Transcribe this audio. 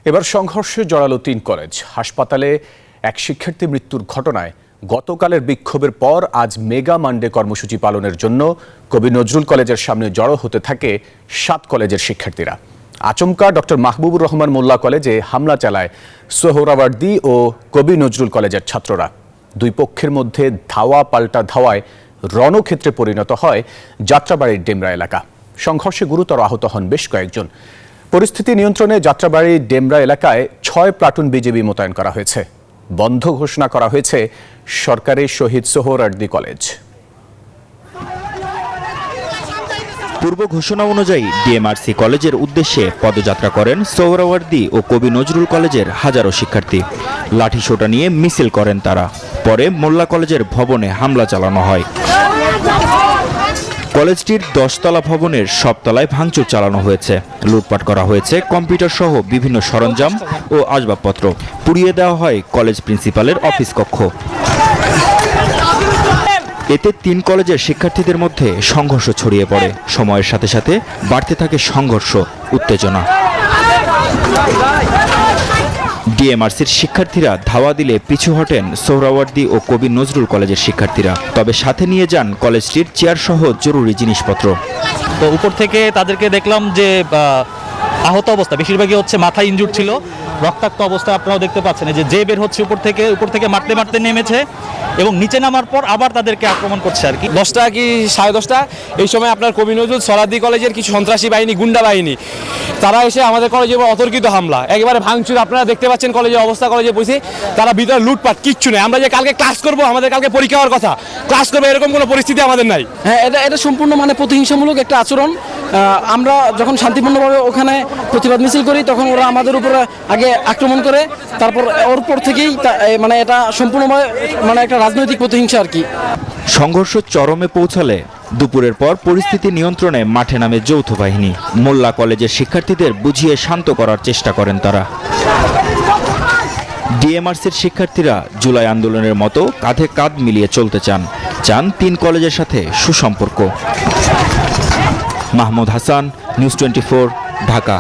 এবার সংঘর্ষে জড়ালো ৩ কলেজ। হাসপাতালে এক শিক্ষার্থী মৃত্যুর ঘটনায় গতকালের বিক্ষোভের পর আজ মেগা মানডে কর্মসূচি পালনের জন্য কবি নজরুল কলেজের সামনে জড়ো হতে থাকে ৭ কলেজের শিক্ষার্থীরা। আচমকা ডক্টর মাহবুবুর রহমান মোল্লা কলেজে হামলা চালায় সোহরাওয়ার্দী ও কবি নজরুল কলেজের ছাত্ররা। দুই পক্ষের মধ্যে ধাওয়া পাল্টা ধাওয়ায় রণক্ষেত্রে পরিণত হয় যাত্রাবাড়ির ডেমরা এলাকা। সংঘর্ষে গুরুতর আহত হন বেশ কয়েকজন। পরিস্থিতি নিয়ন্ত্রণে যাত্রাবাড়ি ডেমরা এলাকায় ৬ প্লাটুন বিজিবি মোতায়েন করা হয়েছে। বন্ধ ঘোষণা করা হয়েছে সরকারি শহীদ সোহরাওয়ার্দী কলেজ। পূর্ব ঘোষণা অনুযায়ী ডিএমআরসি কলেজের উদ্দেশ্যে পদযাত্রা করেন সোহরাওয়ার্দী ও কবি নজরুল কলেজের হাজারো শিক্ষার্থী। লাঠিসোঁটা নিয়ে মিছিল করেন তারা। পরে মোল্লা কলেজের ভবনে হামলা চালানো হয়। কলেজটির 10 তলা ভবনের সব তলায় ভাঙচুর চালানো হয়েছে। লুটপাট করা হয়েছে কম্পিউটার সহ বিভিন্ন সরঞ্জাম ও আসবাবপত্র। পুড়িয়ে দেওয়া হয় কলেজ প্রিন্সিপালের অফিস কক্ষ। এতে 3 কলেজের শিক্ষার্থীদের মধ্যে সংঘর্ষ ছড়িয়ে পড়ে। সময়ের সাথে সাথে বাড়তে থাকে সংঘর্ষ, উত্তেজনা। ডিএমআরসির শিক্ষার্থীরা ধাওয়া দিলে পিছু হটেন সোহরাওয়ার্দী ও কবি নজরুল কলেজের শিক্ষার্থীরা। তবে সাথে নিয়ে যান কলেজটির চেয়ার সহ জরুরি জিনিসপত্র। তো উপর থেকে তাদেরকে দেখলাম যে আহত অবস্থা, বেশিরভাগই হচ্ছে মাথা ইনজুর্ড ছিল, রক্তাক্ত অবস্থা আপনারাও দেখতে পাচ্ছেন। যে বের হচ্ছে উপর থেকে মারতে মারতে নেমেছে এবং নিচে নামার পর আবার তাদেরকে আক্রমণ করছে আর কি। 10টা কি 10:30 এই সময় আপনার কবি নজরুল সোহরাওয়ার্দী কলেজের কিছু সন্ত্রাসী বাহিনী, গুন্ডা বাহিনী, তারা এসে আমাদের কলেজে অতর্কিত হামলা, একেবারে ভাঙচুর। আপনারা দেখতে পাচ্ছেন কলেজের অবস্থা, কলেজে বসে তারা ভিতরে লুটপাট, কিচ্ছু নেই। আমরা যে কালকে ক্লাস করবো, আমাদের কালকে পরীক্ষা হওয়ার কথা, ক্লাস করবো, এরকম কোনো পরিস্থিতি আমাদের নাই। হ্যাঁ, এটা সম্পূর্ণ প্রতিহিংসামূলক একটা আচরণ। আমরা যখন শান্তিপূর্ণভাবে ওখানে প্রতিবাদ মিছিল করি, তখন ওরা আমাদের উপরে আগে আক্রমণ করে, তারপর ওর পর থেকেই এটা সম্পূর্ণভাবে একটা রাজনৈতিক প্রতিহিংসা আর কি। সংঘর্ষ চরমে পৌঁছালে দুপুরের পর পরিস্থিতি নিয়ন্ত্রণে মাঠে নামে যৌথ বাহিনী। মোল্লা কলেজের শিক্ষার্থীদের বুঝিয়ে শান্ত করার চেষ্টা করেন তারা। ডিএমআরসির শিক্ষার্থীরা জুলাই আন্দোলনের মতো কাঁধে কাঁধ মিলিয়ে চলতে চান 3 কলেজের সাথে সুসম্পর্ক। মাহমুদ হাসান, নিউজ 24, ঢাকা।